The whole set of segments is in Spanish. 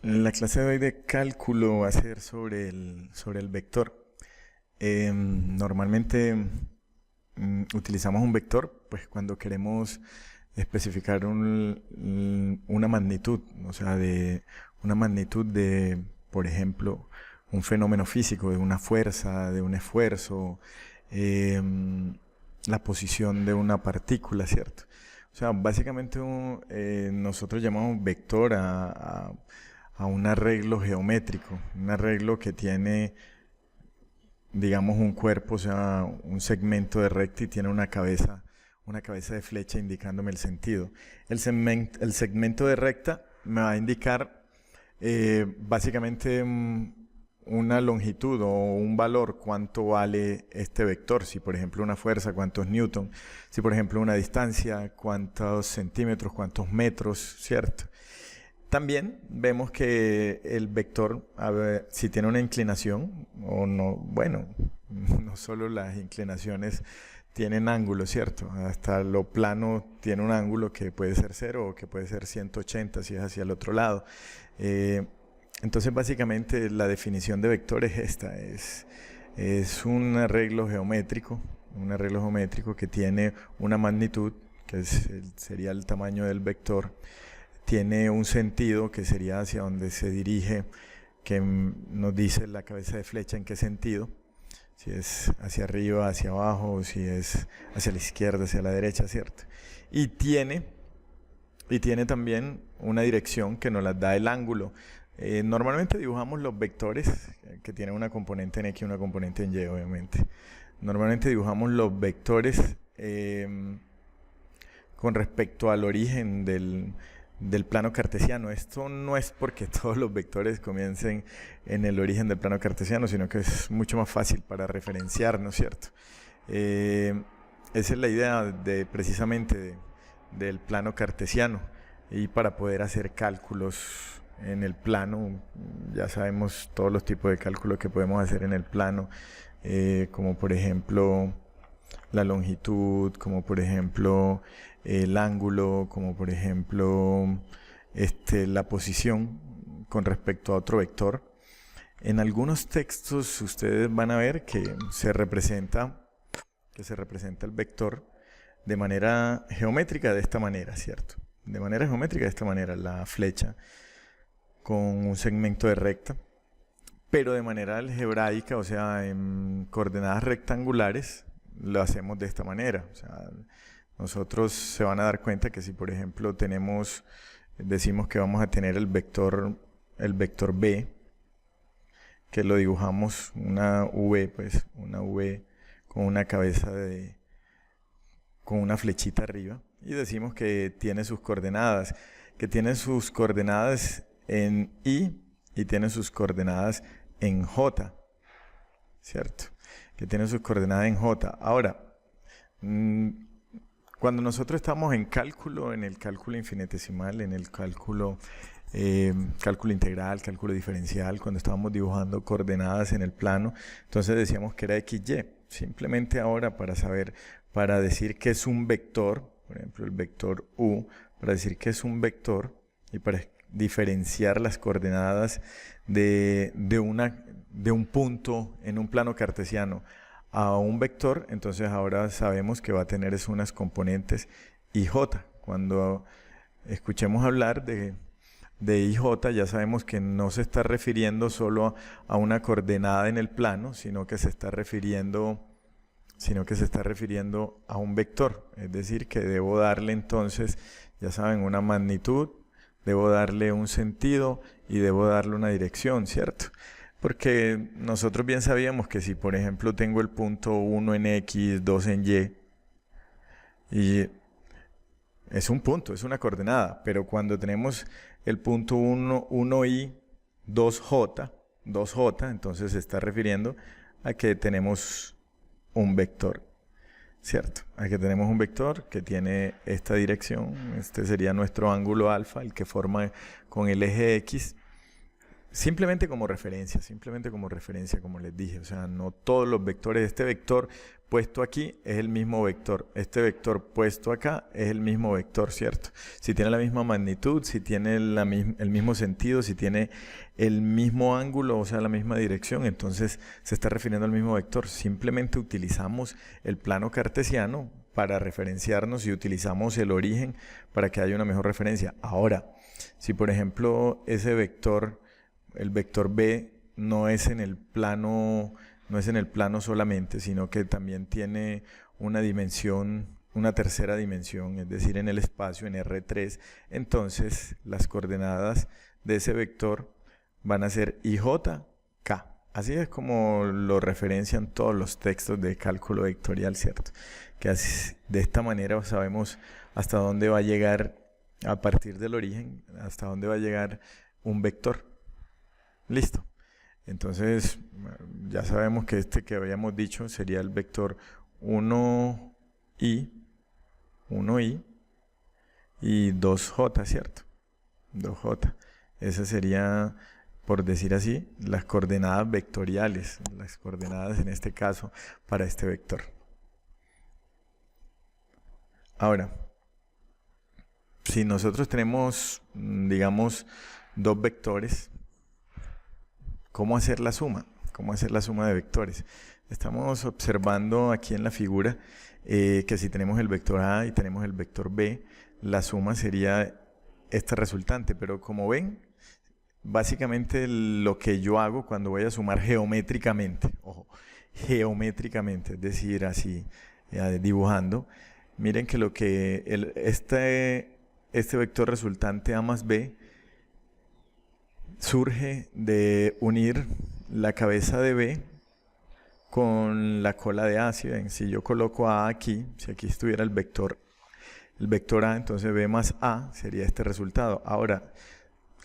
La clase de hoy de cálculo va a ser sobre el vector. Normalmente utilizamos un vector pues cuando queremos especificar una magnitud, o sea, de una magnitud de, por ejemplo, un fenómeno físico, de una fuerza, de un esfuerzo, la posición de una partícula, ¿cierto? O sea, básicamente nosotros llamamos vector a un arreglo geométrico, un arreglo que tiene, digamos, un cuerpo, o sea, un segmento de recta y tiene una cabeza de flecha indicándome el sentido. El segmento de recta me va a indicar básicamente una longitud o un valor, cuánto vale este vector. Si por ejemplo una fuerza, cuántos newton. Si por ejemplo una distancia, cuántos centímetros, cuántos metros, ¿cierto? También vemos que el vector, a ver, si tiene una inclinación o no, bueno, no solo las inclinaciones tienen ángulo, ¿cierto? Hasta lo plano tiene un ángulo que puede ser 0 o que puede ser 180 si es hacia el otro lado. Entonces básicamente la definición de vector es esta, es un arreglo geométrico que tiene una magnitud, que sería el tamaño del vector, tiene un sentido que sería hacia donde se dirige, que nos dice la cabeza de flecha en qué sentido, si es hacia arriba, hacia abajo, si es hacia la izquierda, hacia la derecha, ¿cierto? Y tiene también una dirección que nos la da el ángulo. Normalmente dibujamos los vectores, que tienen una componente en X y una componente en Y, obviamente. Normalmente dibujamos los vectores con respecto al origen del plano cartesiano. Esto no es porque todos los vectores comiencen en el origen del plano cartesiano, sino que es mucho más fácil para referenciar, ¿no es cierto? Esa es la idea precisamente del plano cartesiano, y para poder hacer cálculos en el plano, ya sabemos todos los tipos de cálculos que podemos hacer en el plano, como por ejemplo la longitud, como por ejemplo el ángulo, como por ejemplo la posición con respecto a otro vector. En algunos textos ustedes van a ver que se representa el vector de manera geométrica de esta manera, ¿cierto? De manera geométrica de esta manera, la flecha con un segmento de recta, pero de manera algebraica, o sea, en coordenadas rectangulares, lo hacemos de esta manera. O sea, nosotros se van a dar cuenta que si por ejemplo decimos que vamos a tener el vector B, que lo dibujamos una V con una cabeza con una flechita arriba, y decimos que tiene sus coordenadas, en y tiene sus coordenadas en J, ¿cierto? Que tiene sus coordenadas en J. Ahora, cuando nosotros estamos en el cálculo infinitesimal, en el cálculo integral, cálculo diferencial, cuando estábamos dibujando coordenadas en el plano, entonces decíamos que era XY. Simplemente ahora para decir que es un vector, por ejemplo el vector U, para decir que es un vector y para diferenciar las coordenadas de un punto en un plano cartesiano a un vector, entonces ahora sabemos que va a tener unas componentes IJ. Cuando escuchemos hablar de IJ, ya sabemos que no se está refiriendo solo a una coordenada en el plano, sino que se está refiriendo a un vector. Es decir, que debo darle entonces, ya saben, una magnitud, debo darle un sentido y debo darle una dirección, ¿cierto? Porque nosotros bien sabíamos que si por ejemplo tengo el punto 1 en X, 2 en Y es un punto, es una coordenada, pero cuando tenemos el punto 1Y, 2J, entonces se está refiriendo a que tenemos un vector, ¿cierto? A que tenemos un vector que tiene esta dirección. Este sería nuestro ángulo alfa, el que forma con el eje X. simplemente como referencia, como les dije. O sea, no todos los vectores, este vector puesto aquí es el mismo vector, este vector puesto acá es el mismo vector, ¿cierto? Si tiene la misma magnitud, si tiene el mismo sentido, si tiene el mismo ángulo, o sea, la misma dirección, entonces se está refiriendo al mismo vector. Simplemente utilizamos el plano cartesiano para referenciarnos y utilizamos el origen para que haya una mejor referencia. Ahora, si por ejemplo ese vector, el vector B, no es en el plano solamente, sino que también tiene una dimensión, una tercera dimensión, es decir, en el espacio, en R3, entonces las coordenadas de ese vector van a ser IJ, K. Así es como lo referencian todos los textos de cálculo vectorial, ¿cierto? Que así, de esta manera sabemos hasta dónde va a llegar, a partir del origen, hasta dónde va a llegar un vector. Listo. Entonces, ya sabemos que este que habíamos dicho sería el vector 1i y 2j, ¿cierto? 2j. Esa sería, por decir así, las coordenadas vectoriales, las coordenadas en este caso para este vector. Ahora, si nosotros tenemos, digamos, dos vectores, ¿cómo hacer la suma? ¿Cómo hacer la suma de vectores? Estamos observando aquí en la figura que si tenemos el vector A y tenemos el vector B, la suma sería esta resultante. Pero como ven, básicamente lo que yo hago cuando voy a sumar geométricamente, ojo, geométricamente, es decir, así, dibujando, miren que este vector resultante A más B surge de unir la cabeza de B con la cola de A. Si ven, si yo coloco A aquí, si aquí estuviera el vector A, entonces B más A sería este resultado. Ahora,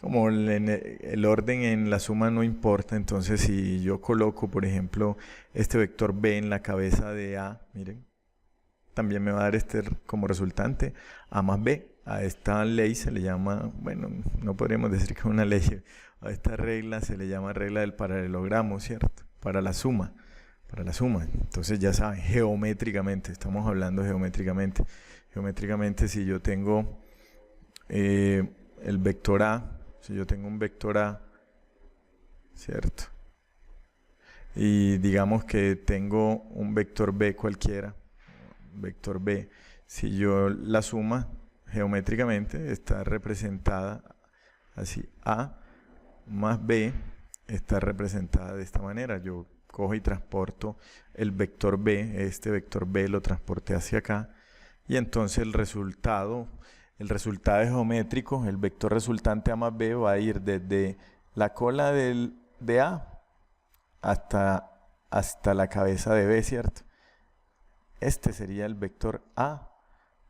como el orden en la suma no importa, entonces si yo coloco, por ejemplo, este vector B en la cabeza de A, miren, también me va a dar como resultante A más B. A esta ley se le llama, bueno, no podríamos decir que es una ley, a esta regla se le llama regla del paralelogramo, ¿cierto? Para la suma. Entonces ya saben, geométricamente, estamos hablando geométricamente. Geométricamente, si yo tengo el vector A, si yo tengo un vector A, ¿cierto? Y digamos que tengo un vector B cualquiera, vector B, si yo la suma geométricamente está representada así, A más B está representada de esta manera. Yo cojo y transporto el vector B, este vector B lo transporté hacia acá, y entonces el resultado geométrico, el vector resultante A más B va a ir desde la cola de A hasta la cabeza de B, ¿cierto? Este sería el vector A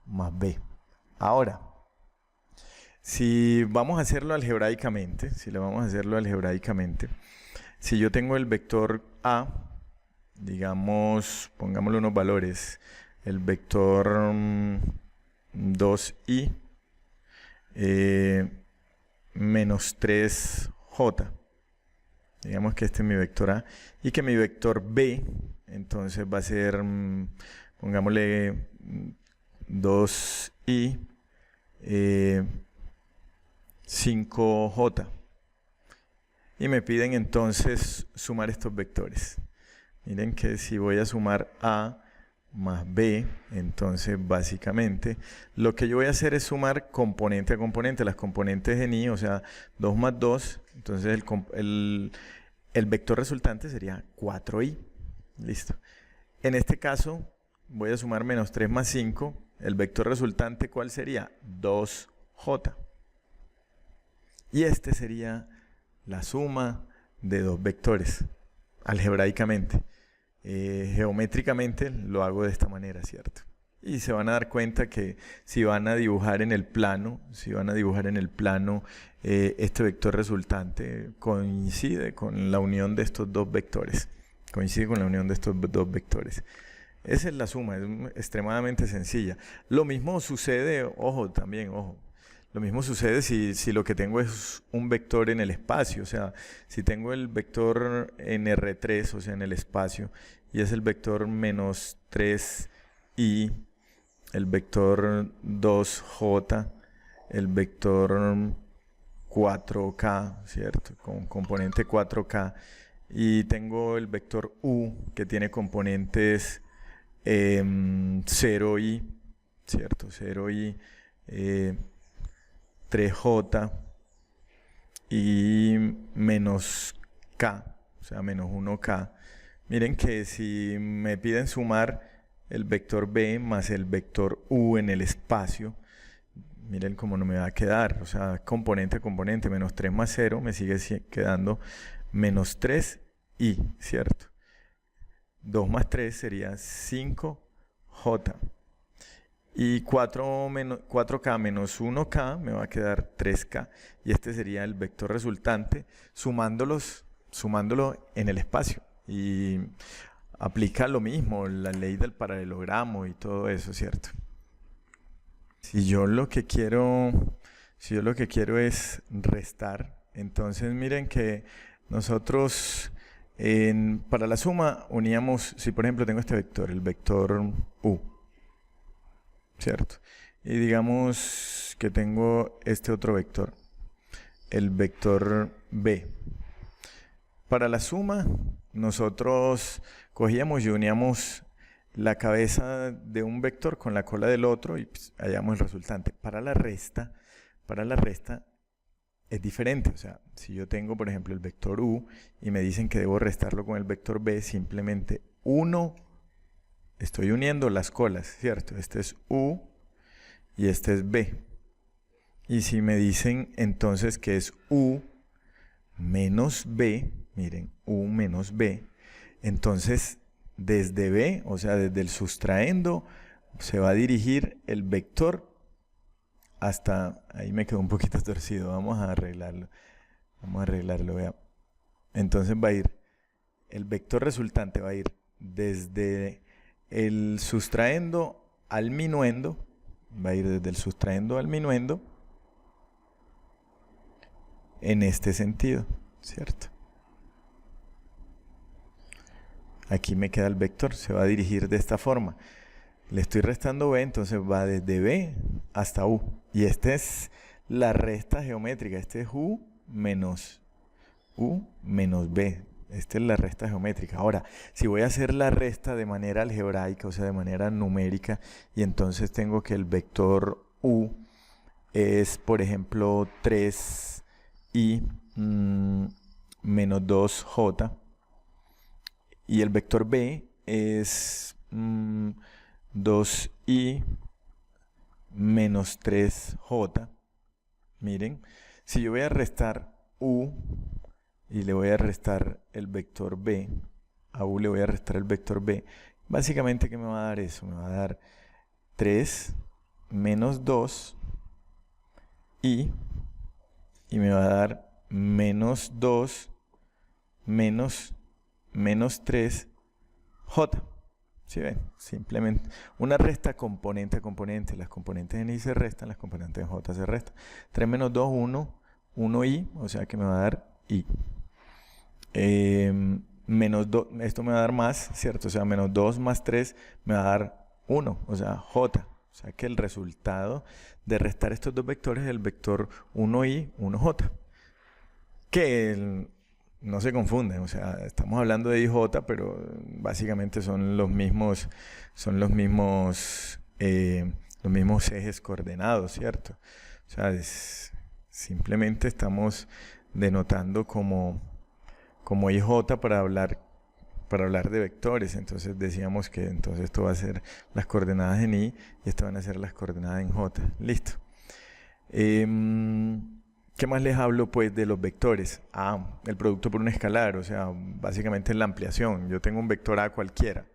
más B. Ahora, si vamos a hacerlo algebraicamente, si yo tengo el vector A, digamos, pongámosle unos valores, el vector 2i menos 3j, digamos que este es mi vector A, y que mi vector B, entonces va a ser, pongámosle 2i 5j, y me piden entonces sumar estos vectores. Miren que si voy a sumar A más B, entonces básicamente lo que yo voy a hacer es sumar componente a componente, las componentes en I, o sea 2 más 2, entonces el vector resultante sería 4i. Listo. En este caso voy a sumar menos 3 más 5, el vector resultante, ¿cuál sería? 2j. Y este sería la suma de dos vectores, algebraicamente. Geométricamente lo hago de esta manera, ¿cierto? Y se van a dar cuenta que si van a dibujar en el plano, este vector resultante coincide con la unión de estos dos vectores. Esa es la suma, es extremadamente sencilla. Lo mismo sucede, ojo, Lo mismo sucede si lo que tengo es un vector en el espacio, o sea, si tengo el vector en R3, o sea, en el espacio, y es el vector menos 3i, el vector 2j, el vector 4k, ¿cierto? Con componente 4k, y tengo el vector u, que tiene componentes 0i, ¿cierto? 0i, 3j y menos k, o sea, menos 1k. Miren que si me piden sumar el vector b más el vector u en el espacio, miren cómo no me va a quedar, o sea, componente a componente, menos 3 más 0, me sigue quedando menos 3i, ¿cierto? 2 más 3 sería 5j. Y 4k menos 1k me va a quedar 3k. Y este sería el vector resultante sumándolo en el espacio. Y aplica lo mismo, la ley del paralelogramo y todo eso, ¿cierto? Si yo lo que quiero es restar, entonces miren que nosotros para la suma uníamos, si por ejemplo tengo este vector, el vector u, ¿cierto? Y digamos que tengo este otro vector, el vector b. Para la suma, nosotros cogíamos y uníamos la cabeza de un vector con la cola del otro y pues, hallamos el resultante. Para la resta es diferente. O sea, si yo tengo, por ejemplo, el vector u y me dicen que debo restarlo con el vector b, simplemente estoy uniendo las colas, ¿cierto? Este es u y este es b. Y si me dicen entonces que es u menos b, miren, u menos b, entonces desde b, o sea, desde el sustraendo, se va a dirigir el vector hasta, ahí me quedó un poquito torcido, vamos a arreglarlo, vea. Entonces va a ir, el vector resultante va a ir desde el sustraendo al minuendo, va a ir desde el sustraendo al minuendo, en este sentido, ¿cierto? Aquí me queda el vector, se va a dirigir de esta forma. Le estoy restando b, entonces va desde b hasta u. Y esta es la resta geométrica. Este es u menos b. Esta es la resta geométrica. Ahora, si voy a hacer la resta de manera algebraica, o sea, de manera numérica, y entonces tengo que el vector u es, por ejemplo, 3i menos 2j, y el vector b es 2i menos 3j. Miren, si yo voy a restar u y le voy a restar el vector b, a u le voy a restar el vector b, básicamente, ¿qué me va a dar eso? Me va a dar 3 menos 2 y me va a dar menos 2 menos 3j. ¿Sí ven? Simplemente una resta componente a componente. Las componentes en i se restan, las componentes en j se restan. 3 menos 2, 1i, o sea que me va a dar i. Menos 2, esto me va a dar más, ¿cierto? O sea, menos 2 más 3 me va a dar 1, o sea, j. O sea que el resultado de restar estos dos vectores es el vector 1i, 1j. Que no se confunden, o sea, estamos hablando de IJ, pero básicamente son los mismos ejes coordenados, ¿cierto? O sea, simplemente estamos denotando como IJ para hablar de vectores. Entonces decíamos que entonces esto va a ser las coordenadas en I y esto van a ser las coordenadas en J. Listo. ¿Qué más les hablo pues de los vectores? El producto por un escalar, o sea, básicamente es la ampliación. Yo tengo un vector A cualquiera,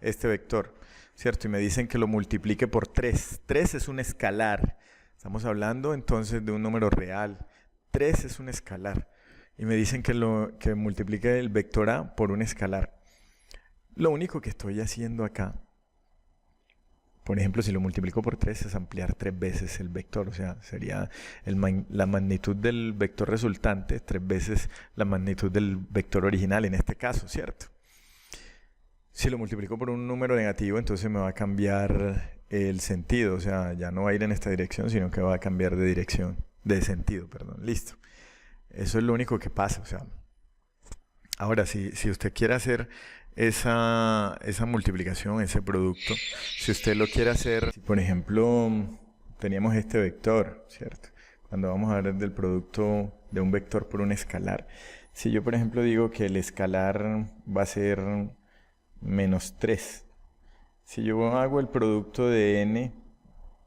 este vector, ¿cierto? Y me dicen que lo multiplique por 3. 3 es un escalar. Estamos hablando entonces de un número real. 3 es un escalar. Y me dicen que multiplique el vector A por un escalar. Lo único que estoy haciendo acá, por ejemplo, si lo multiplico por 3 es ampliar 3 veces el vector, o sea, sería la magnitud del vector resultante 3 veces la magnitud del vector original en este caso, ¿cierto? Si lo multiplico por un número negativo, entonces me va a cambiar el sentido, o sea, ya no va a ir en esta dirección, sino que va a cambiar de dirección, de sentido, perdón, listo. Eso es lo único que pasa, o sea. Ahora, si usted quiere hacer esa multiplicación, ese producto, si usted lo quiere hacer, por ejemplo, teníamos este vector, ¿cierto? Cuando vamos a hablar del producto de un vector por un escalar. Si yo, por ejemplo, digo que el escalar va a ser menos 3. Si yo hago el producto de n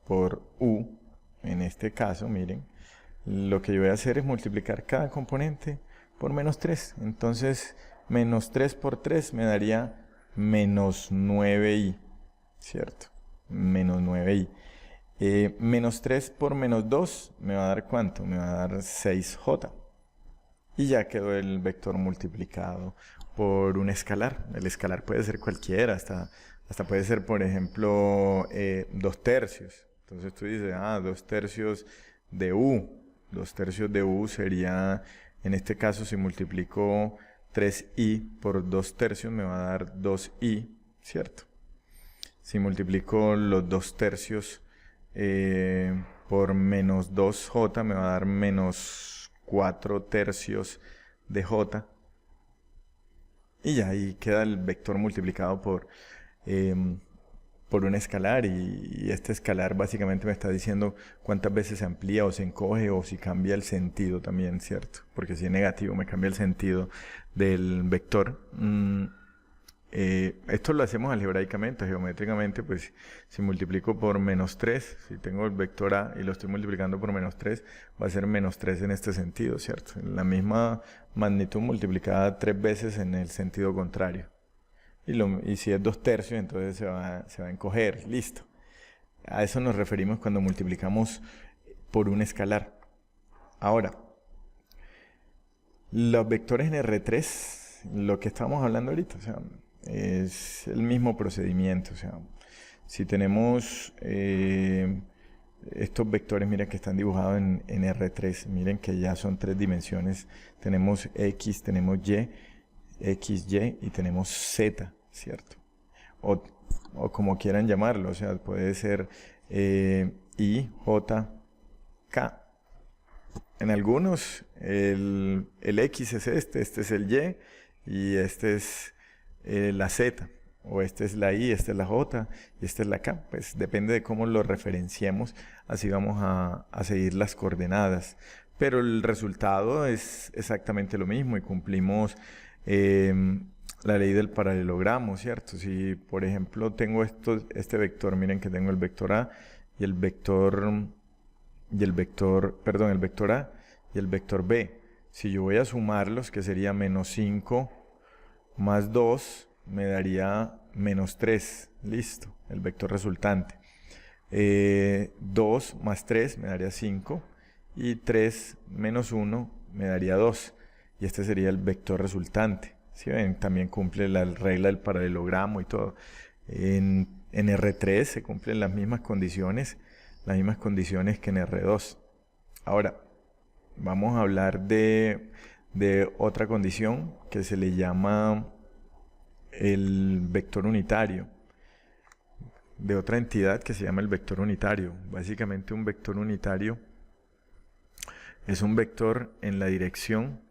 por u, en este caso, miren, lo que yo voy a hacer es multiplicar cada componente por menos 3. Entonces, menos 3 por 3 me daría menos 9i, ¿cierto? Menos 9i. Menos 3 por menos 2 me va a dar ¿cuánto? Me va a dar 6j. Y ya quedó el vector multiplicado por un escalar. El escalar puede ser cualquiera, hasta puede ser, por ejemplo, 2 tercios. Entonces tú dices, 2 tercios de u. 2 tercios de u sería, en este caso, si multiplico 3i por 2 tercios, me va a dar 2i, ¿cierto? Si multiplico los 2 tercios por menos 2j, me va a dar menos 4 tercios de j. Y ya ahí queda el vector multiplicado por un escalar, y este escalar básicamente me está diciendo cuántas veces se amplía o se encoge o si cambia el sentido también, ¿cierto? Porque si es negativo me cambia el sentido del vector. Esto lo hacemos algebraicamente, geométricamente, pues si multiplico por menos 3, si tengo el vector A y lo estoy multiplicando por menos 3, va a ser menos 3 en este sentido, ¿cierto? La misma magnitud multiplicada 3 veces en el sentido contrario. Y si es 2 tercios, entonces se va a encoger, listo. A eso nos referimos cuando multiplicamos por un escalar. Ahora, los vectores en R3, lo que estamos hablando ahorita, o sea, es el mismo procedimiento. O sea, si tenemos estos vectores, miren que están dibujados en R3, miren que ya son 3 dimensiones. Tenemos X, tenemos Y, XY y tenemos Z, ¿cierto? O como quieran llamarlo, o sea, puede ser I, J, K. En algunos el X es este es el Y este es la Z, o este es la I, esta es la J y esta es la K. Pues depende de cómo lo referenciemos, así vamos a seguir las coordenadas. Pero el resultado es exactamente lo mismo y cumplimos la ley del paralelogramo, ¿cierto? Si, por ejemplo, tengo este vector, miren que tengo el vector A y el vector A y el vector B. Si yo voy a sumarlos, que sería menos 5 más 2, me daría menos 3, listo, el vector resultante. 2 más 3 me daría 5 y 3 menos 1 me daría 2. Y este sería el vector resultante. ¿Sí ven? También cumple la regla del paralelogramo y todo. En R3 se cumplen las mismas condiciones que en R2. Ahora, vamos a hablar de otra condición que se le llama el vector unitario, de otra entidad que se llama el vector unitario. Básicamente un vector unitario es un vector en la dirección,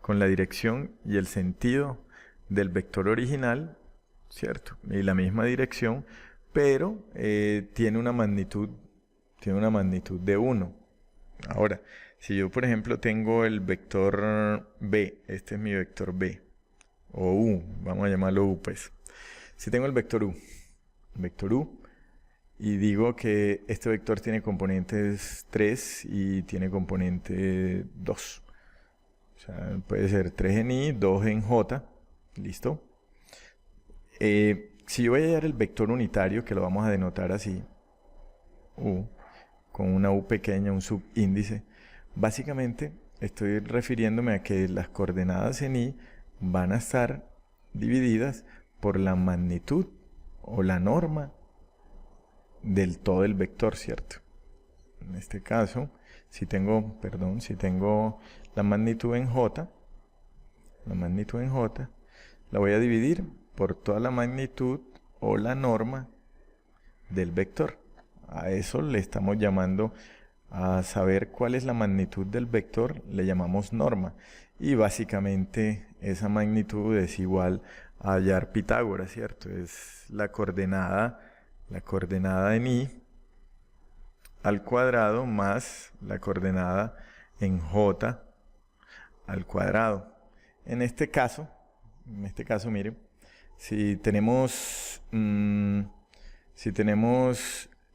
con la dirección y el sentido del vector original, ¿cierto? Y la misma dirección, pero tiene una magnitud de 1. Ahora, si yo por ejemplo tengo el vector B, este es mi vector B, o U, vamos a llamarlo U pues. Si tengo el vector U, y digo que este vector tiene componentes 3 y tiene componente 2. O sea, puede ser 3 en I, 2 en J, listo. Si yo voy a hallar el vector unitario, que lo vamos a denotar así, U, con una U pequeña, un subíndice, básicamente estoy refiriéndome a que las coordenadas en I van a estar divididas por la magnitud o la norma del todo el vector, ¿cierto? En este caso, si tengo la magnitud en J, la voy a dividir por toda la magnitud o la norma del vector. A eso le estamos llamando, a saber cuál es la magnitud del vector, le llamamos norma. Y básicamente esa magnitud es igual a hallar Pitágoras, ¿cierto? Es la coordenada en I al cuadrado más la coordenada en J al cuadrado. En este caso, miren, si tenemos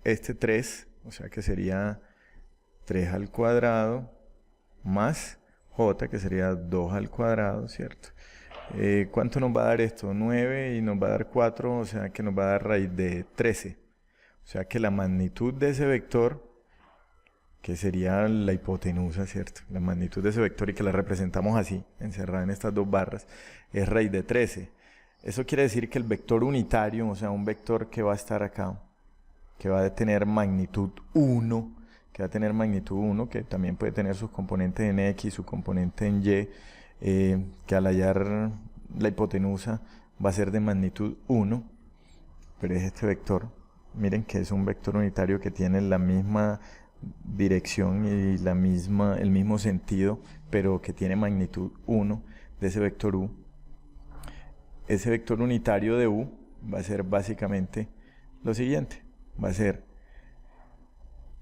este 3, o sea que sería 3 al cuadrado más J, que sería 2 al cuadrado, ¿cierto? ¿Cuánto nos va a dar esto? 9 y nos va a dar 4, o sea que nos va a dar raíz de 13. O sea que la magnitud de ese vector, que sería la hipotenusa, ¿cierto? La magnitud de ese vector, y que la representamos así, encerrada en estas dos barras, es raíz de 13. Eso quiere decir que el vector unitario, o sea, un vector que va a estar acá, que va a tener magnitud 1, que también puede tener sus componentes en X, su componente en Y, que al hallar la hipotenusa va a ser de magnitud 1, pero es este vector. Miren que es un vector unitario que tiene la misma dirección y el mismo sentido, pero que tiene magnitud 1 de ese vector U. Ese vector unitario de U va a ser básicamente lo siguiente. Va a ser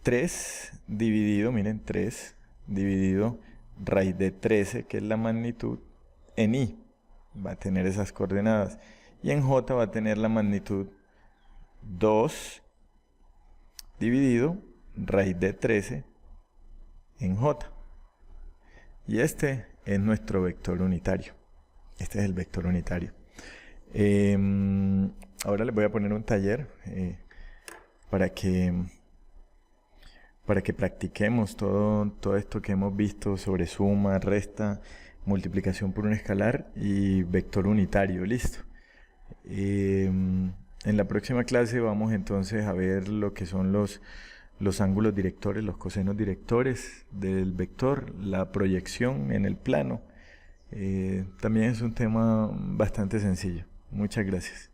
3 dividido, miren, 3 dividido raíz de 13, que es la magnitud, en I. Va a tener esas coordenadas. Y en J va a tener la magnitud 2 dividido raíz de 13 en J. Y este es nuestro vector unitario. Este es el vector unitario. Ahora les voy a poner un taller para que practiquemos todo esto que hemos visto sobre suma, resta, multiplicación por un escalar y vector unitario. Listo. En la próxima clase vamos entonces a ver lo que son los ángulos directores, los cosenos directores del vector, la proyección en el plano. También es un tema bastante sencillo. Muchas gracias.